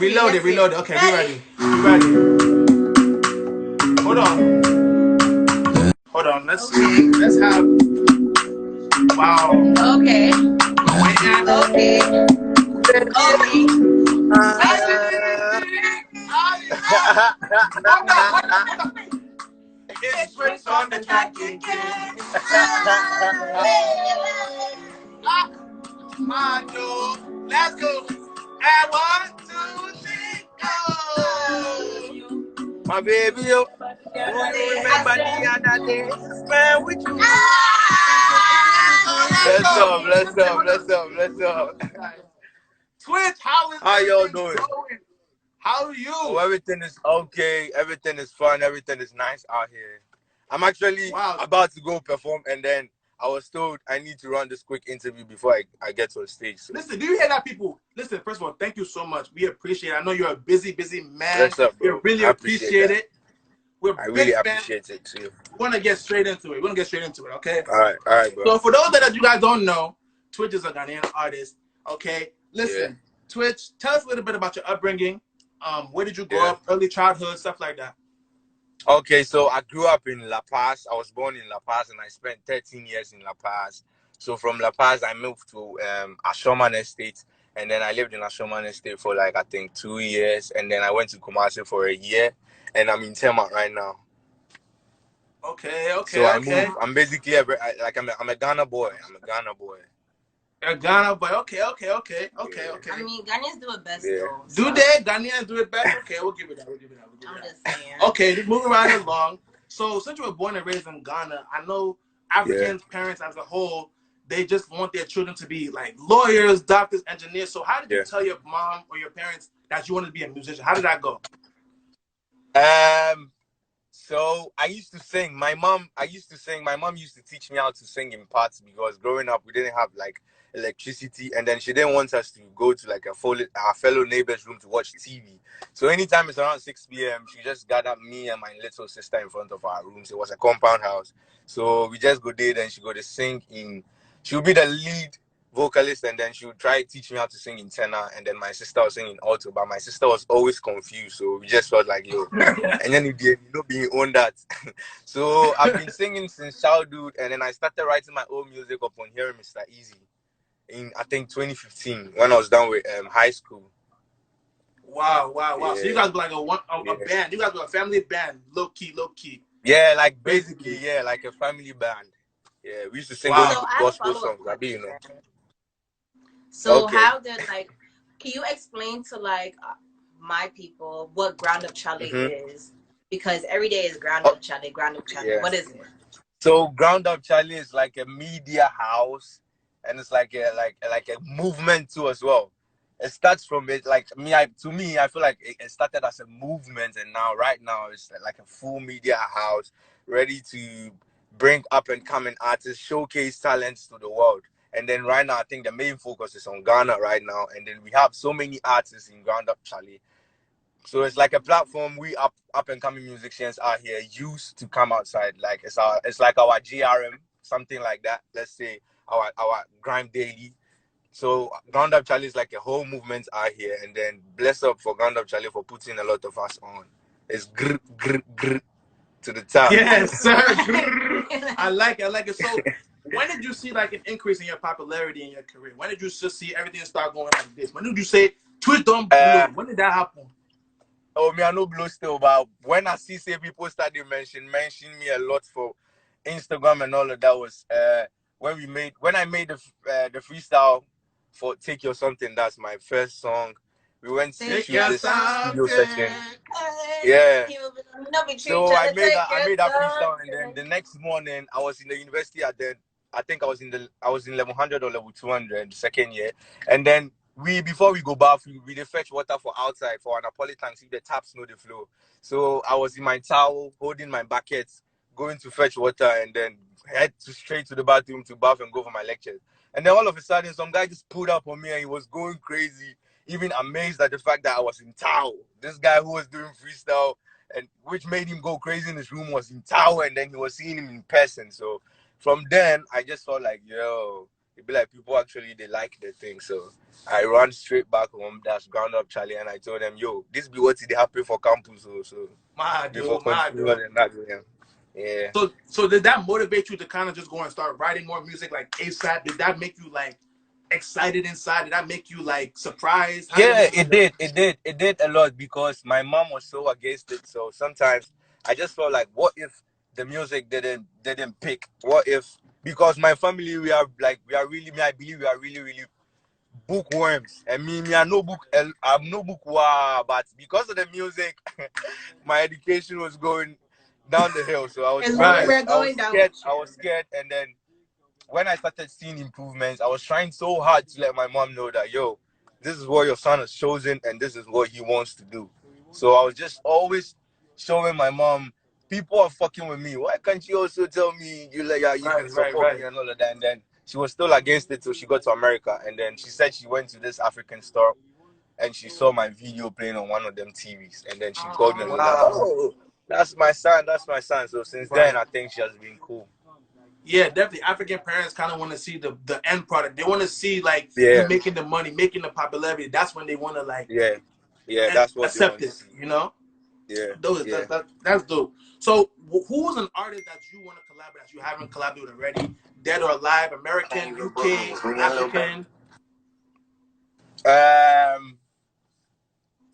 Reload it. Okay, we ready. Hold on. Let's have. Wow. Okay. It's Switch on the track again. Let's go. And 1, 2, 3, go. My baby, you remember the other day spent with you. Let's go. Twitch, how y'all doing? How are you? Oh, everything is okay. Everything is fun. Everything is nice out here. I'm actually about to go perform, and then I was told I need to run this quick interview before I get to the stage. So. Listen, do you hear that, people? Listen, first of all, thank you so much. We appreciate it. I know you're a busy man. What's up, bro? We really appreciate it. I really appreciate it, too. We're going to get straight into it. Okay? All right, bro. So for those that you guys don't know, Twitch is a Ghanaian artist, okay? Listen, Twitch, tell us a little bit about your upbringing. Where did you grow up, early childhood, stuff like that? Okay, so I grew up in La Paz. I was born in La Paz, and I spent 13 years in La Paz. So from La Paz, I moved to Ashoman Estate, and then I lived in Ashoman Estate for like, I think, 2 years, and then I went to Kumasi for a year, and I'm in Tema right now. Okay. So I moved. I'm basically I'm a Ghana boy. A Ghana boy. Okay. I mean, Ghanaians do it best, though. So. Do they? Ghanaians do it best? Okay, we'll give it that. I'm just saying. Okay, moving right along. So, since you were born and raised in Ghana, I know African parents as a whole, they just want their children to be like lawyers, doctors, engineers. So, how did you tell your mom or your parents that you wanted to be a musician? How did that go? So I used to sing. My mom used to teach me how to sing in parts because growing up we didn't have like electricity, and then she didn't want us to go to like our fellow neighbor's room to watch TV. So anytime it's around 6 p.m., she just gathered me and my little sister in front of our rooms. It was a compound house. So we just go there, and she go to sing in. She would be the lead vocalist, and then she would try to teach me how to sing in tenor, and then my sister was singing alto, but my sister was always confused, so we just felt like, yo, and then being on that. So I've been singing since childhood, and then I started writing my own music upon hearing Mr. Easy in, I think, 2015 when I was done with high school. Wow. Yeah. So you guys were like a band. You guys were a family band, low key. Yeah, like basically, like a family band. Yeah, we used to sing only gospel songs. So how did, like, can you explain to like my people what Ground Up Charlie is? Because every day is Ground Up Charlie. Yeah. What is it? So Ground Up Charlie is like a media house, and it's like a movement too as well. It starts from it like I feel like it started as a movement, and right now it's like a full media house ready to bring up and coming artists, showcase talents to the world. And then right now, I think the main focus is on Ghana right now. And then we have so many artists in Ground Up Charlie. So it's like a platform we up and coming musicians out here use to come outside. Like it's like our GRM, something like that. Let's say our Grime Daily. So Ground Up Charlie is like a whole movement out here. And then bless up for Ground Up Charlie for putting a lot of us on. It's grr to the top. Yes, sir. I like it. So when did you see like an increase in your popularity in your career? When did you just see everything start going like this? When did you say Twitch don't blow? When did that happen? Oh, me, I no blow still, but when I see people started mention me a lot for Instagram and all of that was when I made the freestyle for Take Your Something. That's my first song. We went to shoot this studio session. Yeah. So I made that freestyle, and then the next morning I was in the university at then. I think I was in level 100 or level 200 the second year, and then before we go bath, we fetch water for outside for an Napolitan, see the taps know the flow. So I was in my towel holding my bucket, going to fetch water, and then head straight to the bathroom to bath and go for my lectures. And then all of a sudden, some guy just pulled up on me and he was going crazy, even amazed at the fact that I was in towel. This guy who was doing freestyle, and which made him go crazy in his room, was in towel, and then he was seeing him in person. So from then, I just felt like, yo, it be like people actually they like the thing. So I ran straight back home. That's ground up Charlie, and I told them, yo, this be what they happen for campus. So before continuing and not doing them. Yeah. So did that motivate you to kind of just go and start writing more music like ASAP? Did that make you like excited inside? Did that make you like surprised? Yeah, it did a lot because my mom was so against it. So sometimes I just felt like, what if the music didn't pick? What if, because my family we are really me I believe we are really bookworms. And me I'm no book wow, but because of the music, my education was going down the hill. So I was I was scared, and then when I started seeing improvements, I was trying so hard to let my mom know that, yo, this is what your son has chosen and this is what he wants to do. So I was just always showing my mom, people are fucking with me. Why can't you also tell me you can support me and all of that? And then she was still against it till she got to America. And then she said she went to this African store and she saw my video playing on one of them TVs. And then she called me and was like, oh, that's my son, that's my son. So since then, I think she has been cool. Yeah, definitely. African parents kind of want to see the end product. They want to see like you making the money, making the popularity. That's when they want to like that's what accept it. You know. Yeah. That's dope. So who's an artist that you want to collaborate that you haven't collaborated with already? Dead or alive, American, UK, African?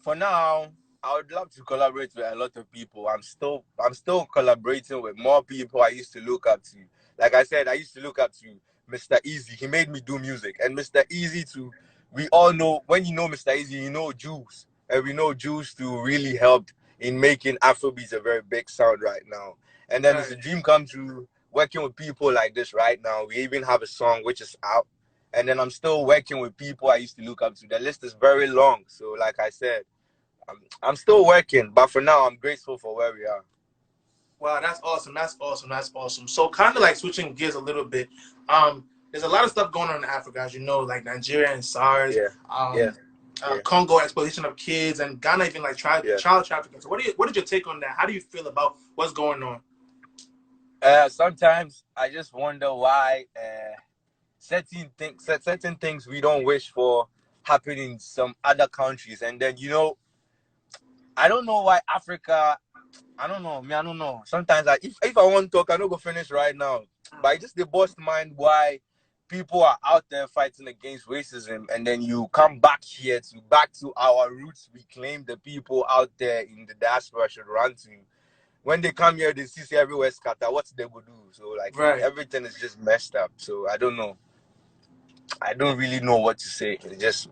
For now, I would love to collaborate with a lot of people. I'm still collaborating with more people I used to look up to. Like I said, I used to look up to Mr. Easy. He made me do music. And Mr. Easy too, we all know, when you know Mr. Easy, you know Juice. And we know Juice too really helped in making Afrobeats a very big sound right now. And then it's a dream come true working with people like this right now. We even have a song which is out. And then I'm still working with people I used to look up to. The list is very long. So like I said, I'm still working, but for now, I'm grateful for where we are. Wow, that's awesome. That's awesome. That's awesome. So kind of like switching gears a little bit. There's a lot of stuff going on in Africa, as you know, like Nigeria and SARS, Congo exploitation of kids, and Ghana even like child trafficking. So what is your take on that? How do you feel about what's going on? Sometimes I just wonder why certain things we don't wish for happen in some other countries, and then I don't know why Africa. I don't know. Sometimes if I want to talk, I don't go finish right now. But I just the boss mind why people are out there fighting against racism, and then you come back here back to our roots. We claim the people out there in the diaspora should run to. When they come here, they see everywhere scatter. What they will do? So like everything is just messed up. So I don't know. I don't really know what to say. It just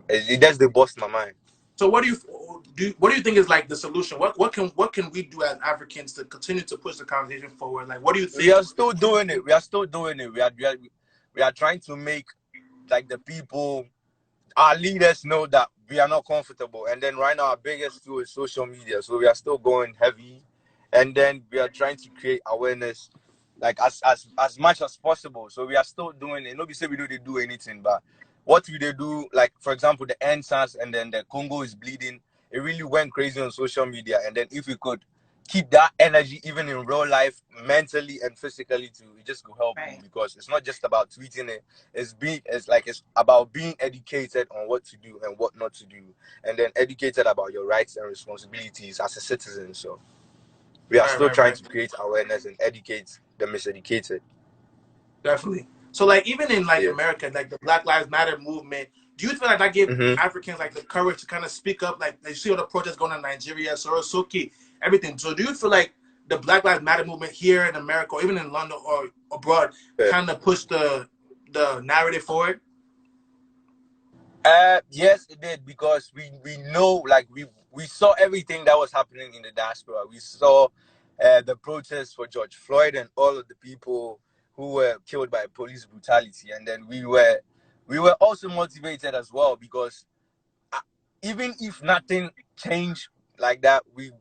the boss my mind. So what do you think is like the solution? What can we do as Africans to continue to push the conversation forward? Like, what do you think? We are still doing it. We are trying to make like the people, our leaders know that we are not comfortable. And then right now our biggest tool is social media. So we are still going heavy, and then we are trying to create awareness like as much as possible. So we are still doing it. Nobody say we don't do anything, but what we do, like for example, the NSAS and then the Congo is bleeding. It really went crazy on social media. And then if we could keep that energy even in real life, mentally and physically too, it just will help you, because it's not just about tweeting it. It's about being educated on what to do and what not to do, and then educated about your rights and responsibilities as a citizen. So we are still trying to create awareness and educate the miseducated. Definitely. So like even in like America, like the Black Lives Matter movement, do you feel like that gave Africans like the courage to kind of speak up? Like you see all the protests going on in Nigeria, Sorosoki, everything. So do you feel like the Black Lives Matter movement here in America, or even in London or abroad, kind of pushed the narrative forward? Yes, it did, because we know, like we saw everything that was happening in the diaspora. We saw the protests for George Floyd and all of the people who were killed by police brutality, and then we were also motivated as well, because even if nothing changed like that, we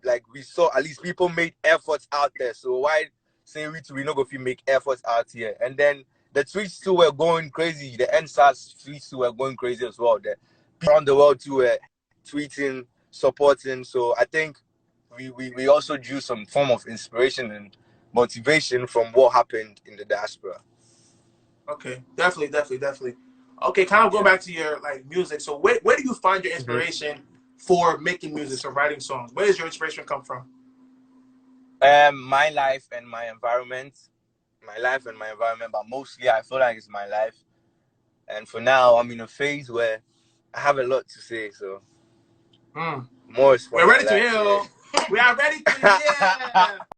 saw at least people made efforts out there. So why say we not going to make efforts out here? And then the tweets too were going crazy. The NSAS tweets too were going crazy as well. The people around the world too were tweeting, supporting. So I think we also drew some form of inspiration and motivation from what happened in the diaspora. Okay, definitely. Okay, kind of going back to your like music. So where do you find your inspiration for making music, so writing songs? Where does your inspiration come from? My life and my environment. My life and my environment, but mostly I feel like it's my life. And for now, I'm in a phase where I have a lot to say, so more is from We're my ready to life. hear. Yeah. We are ready to hear.